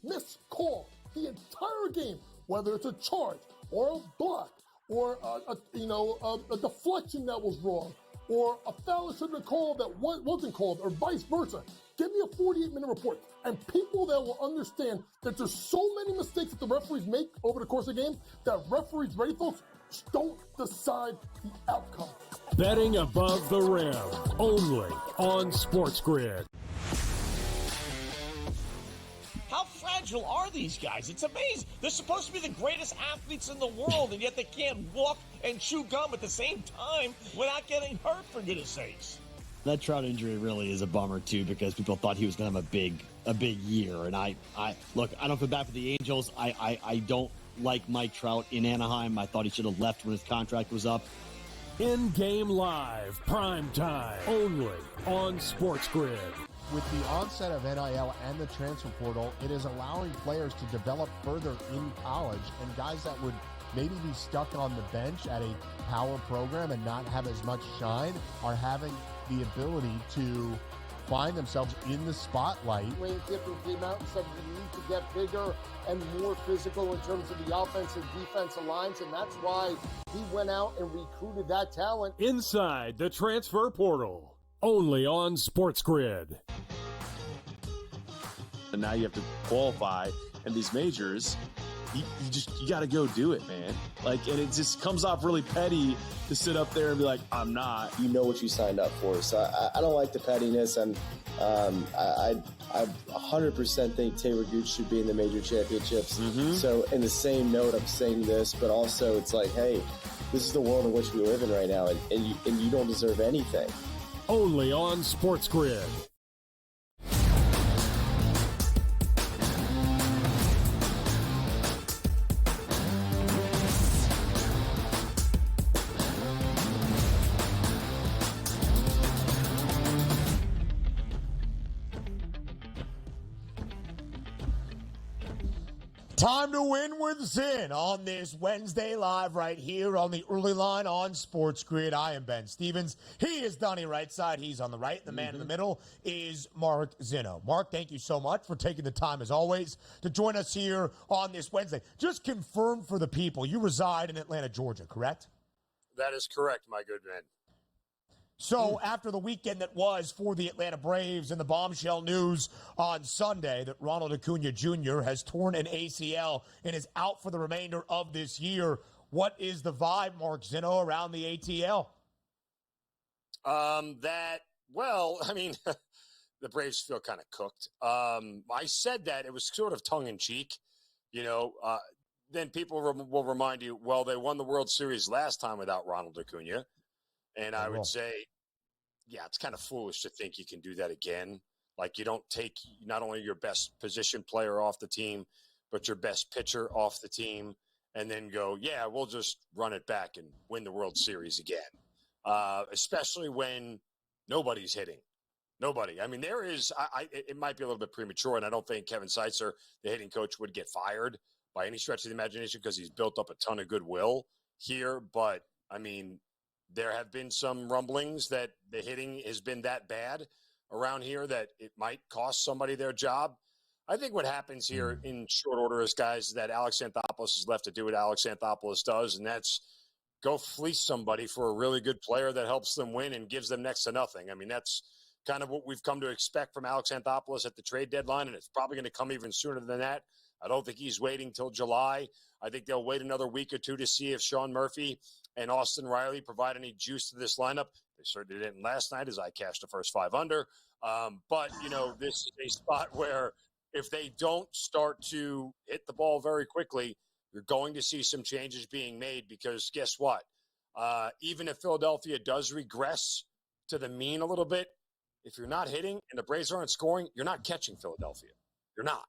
Missed call the entire game, whether it's a charge or a block or a deflection that was wrong or a foul that should have been called that wasn't called or vice versa. Give me a 48-minute report. And people that will understand that there's so many mistakes that the referees make over the course of the game that referees, ready folks, don't decide the outcome. Betting above the rim, only on SportsGrid. How fragile are these guys? It's amazing. They're supposed to be the greatest athletes in the world, and yet they can't walk and chew gum at the same time without getting hurt, for goodness sakes. That Trout injury really is a bummer too, because people thought he was going to have a big year. And I look, I don't feel bad for the Angels. I don't like Mike Trout in Anaheim. I thought he should have left when his contract was up. In-game live, prime time, only on SportsGrid. With the onset of NIL and the transfer portal, it is allowing players to develop further in college, and guys that would maybe be stuck on the bench at a power program and not have as much shine are having the ability to find themselves in the spotlight. Lane Kiffin came out and said we need to get bigger and more physical in terms of the offense and defensive lines, and that's why he went out and recruited that talent. Inside the transfer portal. Only on SportsGrid. And now you have to qualify, and these majors, you got to go do it, man. Like, and it just comes off really petty to sit up there and be like, I'm not. You know what you signed up for. So I don't like the pettiness, and I 100% think Taylor Gooch should be in the major championships. So in the same note, I'm saying this, but also it's like, hey, this is the world in which we live in right now, and you don't deserve anything. Only on SportsGrid. Time to win with Zin on this Wednesday live right here on the early line on SportsGrid. I am Ben Stevens. He is Donnie right side. He's on the right. The man in the middle is Mark Zinno. Mark, thank you so much for taking the time, as always, to join us here on this Wednesday. Just confirm for the people, you reside in Atlanta, Georgia, correct? That is correct, my good man. So after the weekend that was for the Atlanta Braves and the bombshell news on Sunday that Ronald Acuna Jr. has torn an ACL and is out for the remainder of this year, What is the vibe, Mark Zinno, around the ATL? The Braves feel kind of cooked. I said that it was sort of tongue in cheek, then people will remind you, well, they won the World Series last time without Ronald Acuna. And I would say, yeah, it's kind of foolish to think you can do that again. Like, you don't take not only your best position player off the team, but your best pitcher off the team, and then go, yeah, we'll just run it back and win the World Series again, especially when nobody's hitting. Nobody. I mean, it might be a little bit premature, and I don't think Kevin Seitzer, the hitting coach, would get fired by any stretch of the imagination because he's built up a ton of goodwill here. But, I mean, there have been some rumblings that the hitting has been that bad around here that it might cost somebody their job. I think what happens here in short order is, guys, that Alex Anthopoulos is left to do what Alex Anthopoulos does, and that's go fleece somebody for a really good player that helps them win and gives them next to nothing. I mean, that's kind of what we've come to expect from Alex Anthopoulos at the trade deadline, and it's probably going to come even sooner than that. I don't think he's waiting till July. I think they'll wait another week or two to see if Sean Murphy and Austin Riley provide any juice to this lineup. They certainly didn't last night, as I cashed the first 5 under. But, this is a spot where if they don't start to hit the ball very quickly, you're going to see some changes being made because guess what? Even if Philadelphia does regress to the mean a little bit, if you're not hitting and the Braves aren't scoring, you're not catching Philadelphia. You're not.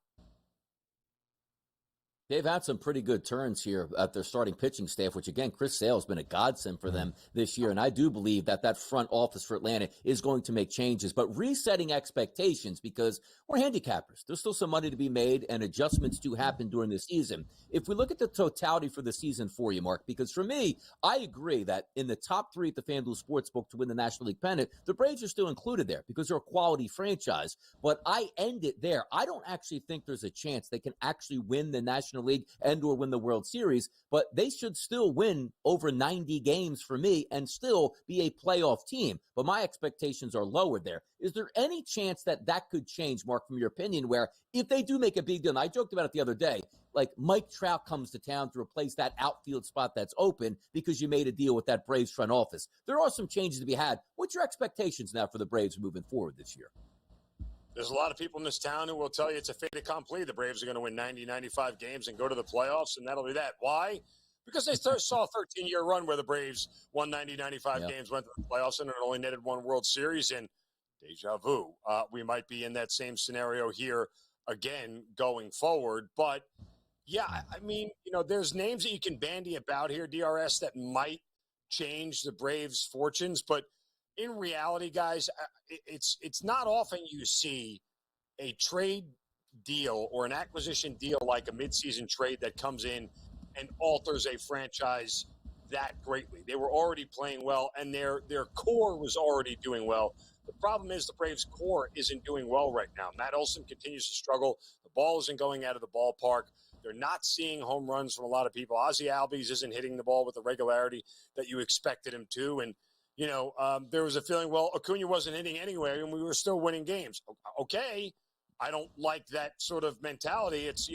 They've had some pretty good turns here at their starting pitching staff, which, again, Chris Sale has been a godsend for them this year. And I do believe that front office for Atlanta is going to make changes, but resetting expectations because we're handicappers. There's still some money to be made and adjustments do happen during the season. If we look at the totality for the season for you, Mark, because for me, I agree that in the top 3 at the FanDuel Sportsbook to win the National League pennant, the Braves are still included there because they're a quality franchise. But I end it there. I don't actually think there's a chance they can actually win the National League and or win the World Series, but they should still win over 90 games for me and still be a playoff team. But my expectations are lower there. Is there any chance that could change, Mark, from your opinion, where if they do make a big deal, and I joked about it the other day, like Mike Trout comes to town to replace that outfield spot that's open because you made a deal with that Braves front office. There are some changes to be had. What's your expectations now for the Braves moving forward this year? There's a lot of people in this town who will tell you it's a fait accompli. The Braves are going to win 90, 95 games and go to the playoffs, and that'll be that. Why? Because they saw a 13-year run where the Braves won 90, 95 games, went to the playoffs, and it only netted 1 World Series. And deja vu. We might be in that same scenario here again going forward. But, yeah, I mean, there's names that you can bandy about here, DRS, that might change the Braves' fortunes. But in reality, guys, it's not often you see a trade deal or an acquisition deal like a midseason trade that comes in and alters a franchise that greatly. They were already playing well, and their core was already doing well. The problem is the Braves' core isn't doing well right now. Matt Olson continues to struggle. The ball isn't going out of the ballpark. They're not seeing home runs from a lot of people. Ozzie Albies isn't hitting the ball with the regularity that you expected him to, and there was a feeling, well, Acuna wasn't hitting anyway, and we were still winning games. Okay, I don't like that sort of mentality. It's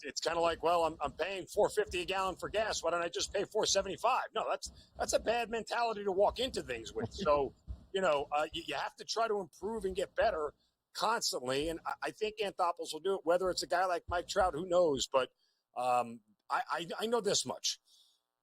it's kind of like, well, I'm paying $4.50 a gallon for gas. Why don't I just pay $4.75? No, that's a bad mentality to walk into things with. So, you have to try to improve and get better constantly, and I think Anthopoulos will do it. Whether it's a guy like Mike Trout, who knows? But I know this much.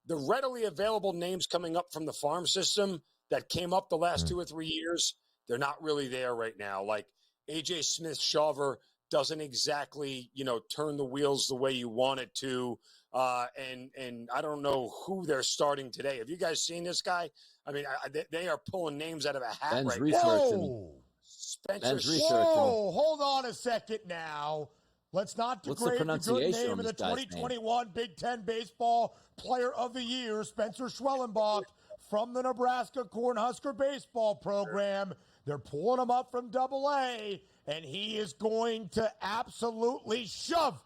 The readily available names coming up from the farm system that came up the last 2 or 3 years, they're not really there right now. Like A.J. Smith-Shawver doesn't exactly, turn the wheels the way you want it to. And I don't know who they're starting today. Have you guys seen this guy? I mean, they are pulling names out of a hat right now. Whoa, hold on a second now. Let's not degrade the good name of the 2021 Big Ten Baseball Player of the Year, Spencer Schwellenbach, from the Nebraska Cornhusker Baseball Program. They're pulling him up from Double-A, and he is going to absolutely shove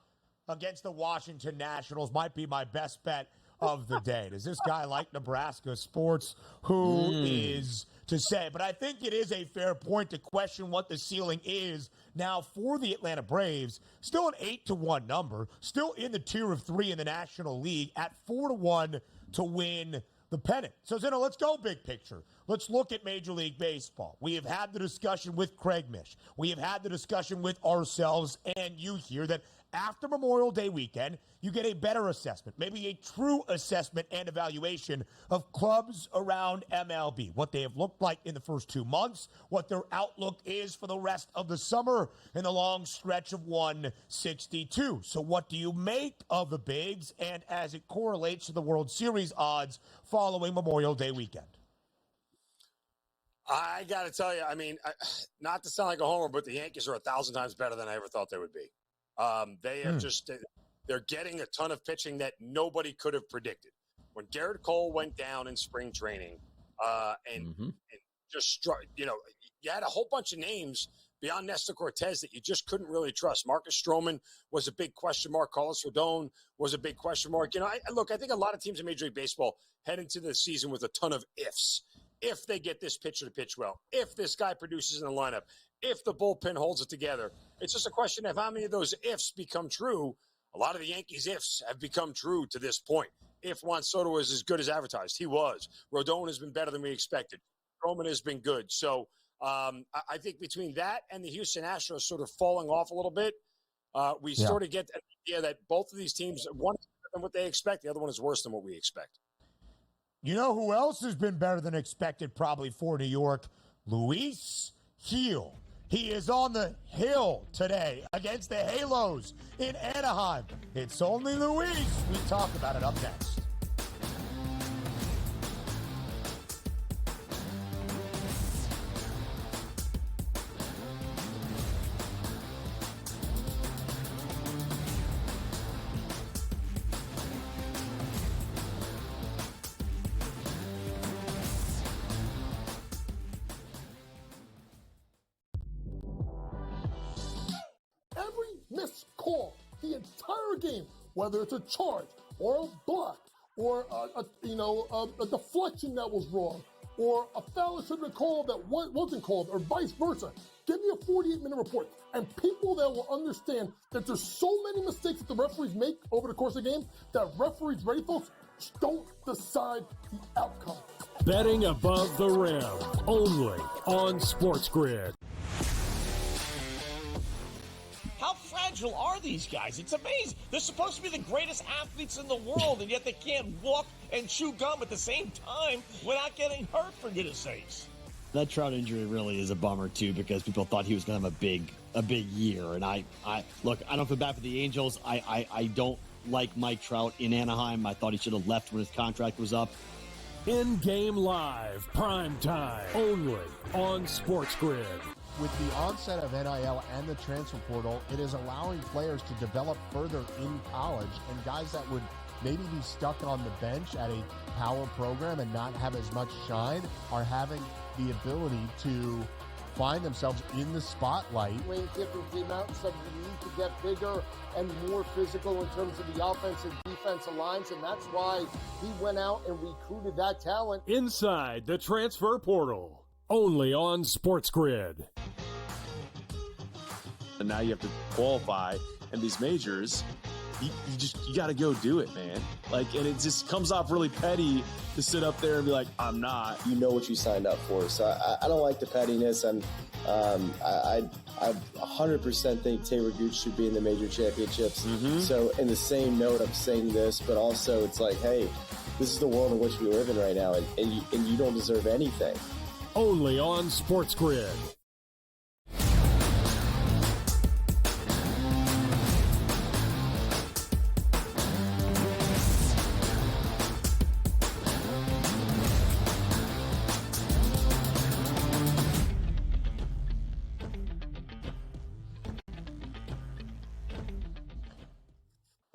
against the Washington Nationals. Might be my best bet of the day. Does this guy like Nebraska sports? Who is to say, but I think it is a fair point to question what the ceiling is now for the Atlanta Braves. Still an 8-1 number, still in the tier of 3 in the National League at 4-1 to win the pennant. So, Zinno, let's go big picture. Let's look at Major League Baseball. We have had the discussion with Craig Mish. We have had the discussion with ourselves and you here that after Memorial Day weekend, you get a better assessment, maybe a true assessment and evaluation of clubs around MLB, what they have looked like in the first 2 months, what their outlook is for the rest of the summer in the long stretch of 162. So what do you make of the bigs and as it correlates to the World Series odds following Memorial Day weekend? I got to tell you, I mean, not to sound like a homer, but the Yankees are 1,000 times better than I ever thought they would be. They have they're getting a ton of pitching that nobody could have predicted. When Garrett Cole went down in spring training and just, you had a whole bunch of names beyond Nestor Cortez that you just couldn't really trust. Marcus Stroman was a big question mark. Carlos Rodon was a big question mark. I think a lot of teams in Major League Baseball head into the season with a ton of ifs. If they get this pitcher to pitch well, if this guy produces in the lineup, if the bullpen holds it together, it's just a question of how many of those ifs become true. A lot of the Yankees' ifs have become true to this point. If Juan Soto was as good as advertised, he was. Rodon has been better than we expected. Stroman has been good. So I think between that and the Houston Astros sort of falling off a little bit, we sort of get the idea that both of these teams, one is better than what they expect, the other one is worse than what we expect. You know who else has been better than expected probably for New York? Luis Gil. He is on the hill today against the Halos in Anaheim. It's only Luis. We talk about it up next. Missed call the entire game, whether it's a charge or a block or a deflection that was wrong or a foul that should have been called that wasn't called or vice versa. Give me a 48-minute report. And people that will understand that there's so many mistakes that the referees make over the course of the game that referees, ready folks, don't decide the outcome. Betting above the rim, only on SportsGrid. How fragile are these guys? It's amazing. They're supposed to be the greatest athletes in the world, and yet they can't walk and chew gum at the same time without getting hurt, for goodness sakes. That Trout injury really is a bummer, too, because people thought he was going to have a big year. And I don't feel bad for the Angels. I don't like Mike Trout in Anaheim. I thought he should have left when his contract was up. In-game live, prime time, only on SportsGrid. With the onset of NIL and the transfer portal, it is allowing players to develop further in college, and guys that would maybe be stuck on the bench at a power program and not have as much shine are having the ability to find themselves in the spotlight. Lane Kiffin came out and said we need to get bigger and more physical in terms of the offense and defensive lines, and that's why he went out and recruited that talent. Inside the transfer portal, only on SportsGrid. And now you have to qualify, and these majors, you got to go do it, man. And it just comes off really petty to sit up there and be like, I'm not. You know what you signed up for. So I don't like the pettiness, and I 100% think Taylor Gooch should be in the major championships. So in the same note, I'm saying this, but also it's like, hey, this is the world in which we live in right now, and you don't deserve anything. Only on SportsGrid.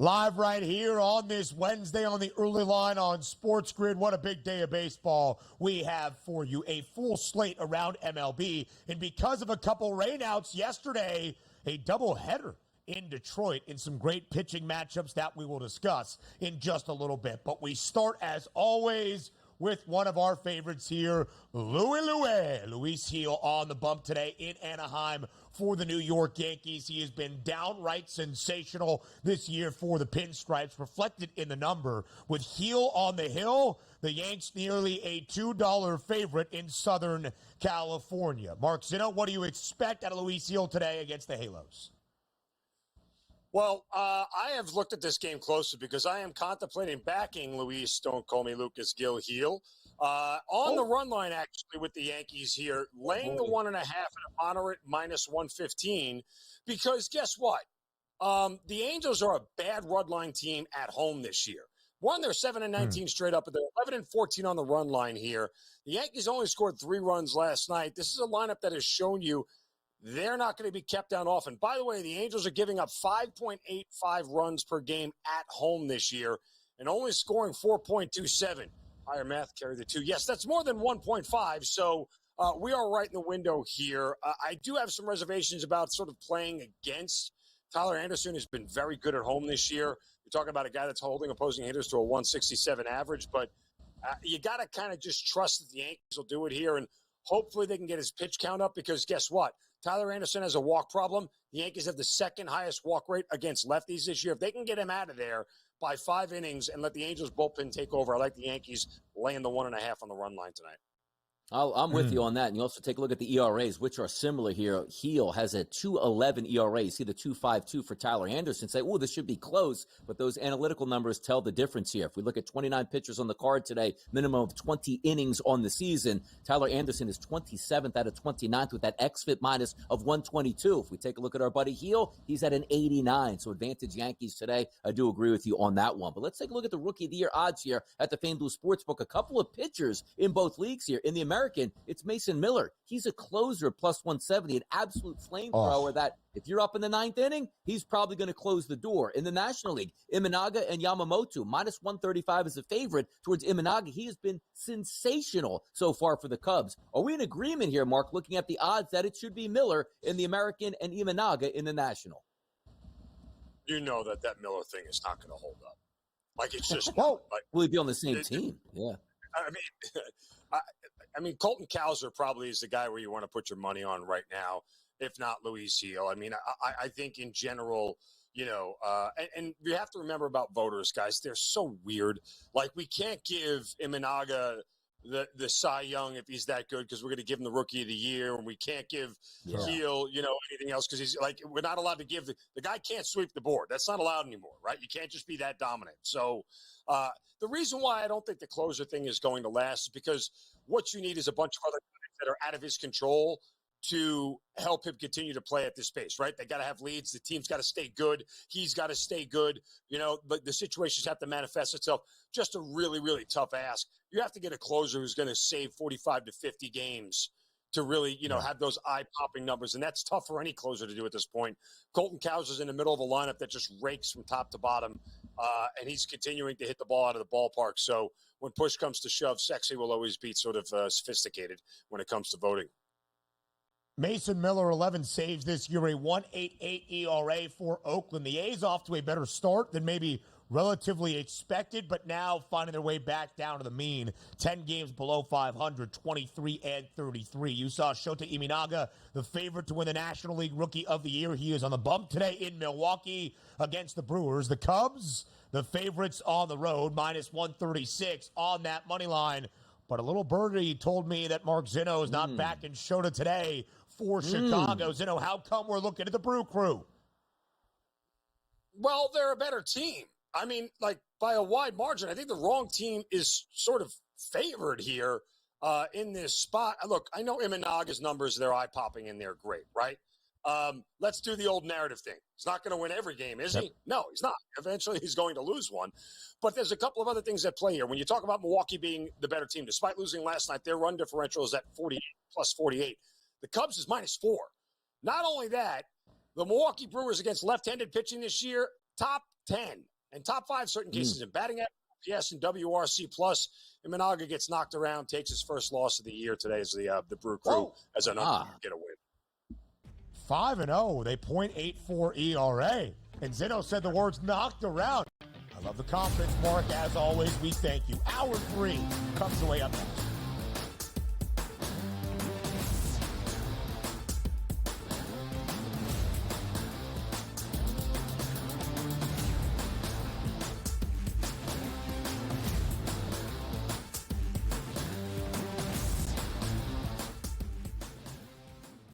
Live right here on this Wednesday on the early line on SportsGrid. What a big day of baseball we have for you. A full slate around MLB. And because of a couple rainouts yesterday, a doubleheader in Detroit in some great pitching matchups that we will discuss in just a little bit. But we start, as always, with one of our favorites here, Luis Gil, on the bump today in Anaheim for the New York Yankees. He has been downright sensational this year for the Pinstripes, reflected in the number. With Gil on the hill, the Yanks nearly a $2 favorite in Southern California. Mark Zinno, what do you expect out of Luis Gil today against the Halos? Well, I have looked at this game closely because I am contemplating backing Luis, don't call me Lucas Gil, on the run line, actually, with the Yankees here, laying the 1.5 at a moderate minus 115, because guess what? The Angels are a bad run line team at home this year. One, they're 7-19 straight up, but they're 11-14 on the run line here. The Yankees only scored 3 runs last night. This is a lineup that has shown you they're not going to be kept down often. By the way, the Angels are giving up 5.85 runs per game at home this year and only scoring 4.27. Higher math, carry the 2. Yes, that's more than 1.5, so we are right in the window here. I do have some reservations about sort of playing against Tyler Anderson, who's been very good at home this year. You're talking about a guy that's holding opposing hitters to a 167 average, but you got to kind of just trust that the Yankees will do it here, and hopefully they can get his pitch count up, because guess what? Tyler Anderson has a walk problem. The Yankees have the second highest walk rate against lefties this year. If they can get him out of there by 5 innings and let the Angels bullpen take over, I like the Yankees laying the 1.5 on the run line tonight. I'm with you on that. And you also take a look at the ERAs, which are similar here. Gil has a 2.11 ERA. You see the 2.52 for Tyler Anderson. Say, oh, this should be close. But those analytical numbers tell the difference here. If we look at 29 pitchers on the card today, minimum of 20 innings on the season, Tyler Anderson is 27th out of 29th with that xFIP minus of 122. If we take a look at our buddy Gil, he's at an 89. So advantage Yankees today. I do agree with you on that one. But let's take a look at the Rookie of the Year odds here at the FanDuel Sportsbook. A couple of pitchers in both leagues here. In the American, it's Mason Miller. He's a closer, plus 170, an absolute flamethrower that if you're up in the 9th inning, he's probably going to close the door. In the National League, Imanaga and Yamamoto, minus 135 is a favorite towards Imanaga. He has been sensational so far for the Cubs. Are we in agreement here, Mark, looking at the odds that it should be Miller in the American and Imanaga in the National? You know that Miller thing is not going to hold up. Like, it's just will he be on the same team? Yeah. I mean, Colton Cowser probably is the guy where you want to put your money on right now, if not Luis Gil. I mean, I think in general, you know, and you have to remember about voters, guys. They're so weird. Like, we can't give Imanaga the Cy Young if he's that good, because we're going to give him the Rookie of the Year, and we can't give Gil, you know, anything else because he's like, we're not allowed to give the guy can't sweep the board. That's not allowed anymore, right? You can't just be that dominant. So the reason why I don't think the closer thing is going to last is because what you need is a bunch of other guys that are out of his control to help him continue to play at this pace, right? They got to have leads. The team's got to stay good. He's got to stay good. You know, but the situations have to manifest itself. Just a really, really tough ask. You have to get a closer who's going to save 45 to 50 games to really, you know, have those eye-popping numbers. And that's tough for any closer to do at this point. Colton Cowser's in the middle of a lineup that just rakes from top to bottom, and he's continuing to hit the ball out of the ballpark. So when push comes to shove, sexy will always be sort of sophisticated when it comes to voting. Mason Miller, 11 saves this year, a 1.88 ERA for Oakland. The A's off to a better start than maybe relatively expected, but now finding their way back down to the mean. 10 games below 500, 23-33. You saw Shota Imanaga, the favorite to win the National League Rookie of the Year. He is on the bump today in Milwaukee against the Brewers. The Cubs, the favorites on the road, minus 136 on that money line. But a little birdie told me that Mark Zinno is not back in Shota today for Chicago. Zinno, how come we're looking at the Brew Crew? Well, they're a better team. I mean, like, by a wide margin. I think the wrong team is sort of favored here in this spot. Look, I know Imanaga's numbers, they're eye-popping and they're great, right? Let's do the old narrative thing. He's not going to win every game, is he? No, he's not. Eventually, he's going to lose one. But there's a couple of other things at play here. When you talk about Milwaukee being the better team, despite losing last night, their run differential is at 48, plus 48. The Cubs is minus 4. Not only that, the Milwaukee Brewers against left-handed pitching this year, top 10 and top 5 certain cases in batting average, OPS, and WRC plus. Imanaga gets knocked around, takes his first loss of the year today as the Brew Crew as an get a win. 5-0, they .84 ERA. And Zinno said the words knocked around. I love the confidence, Mark. As always, we thank you. Hour 3 comes away up next.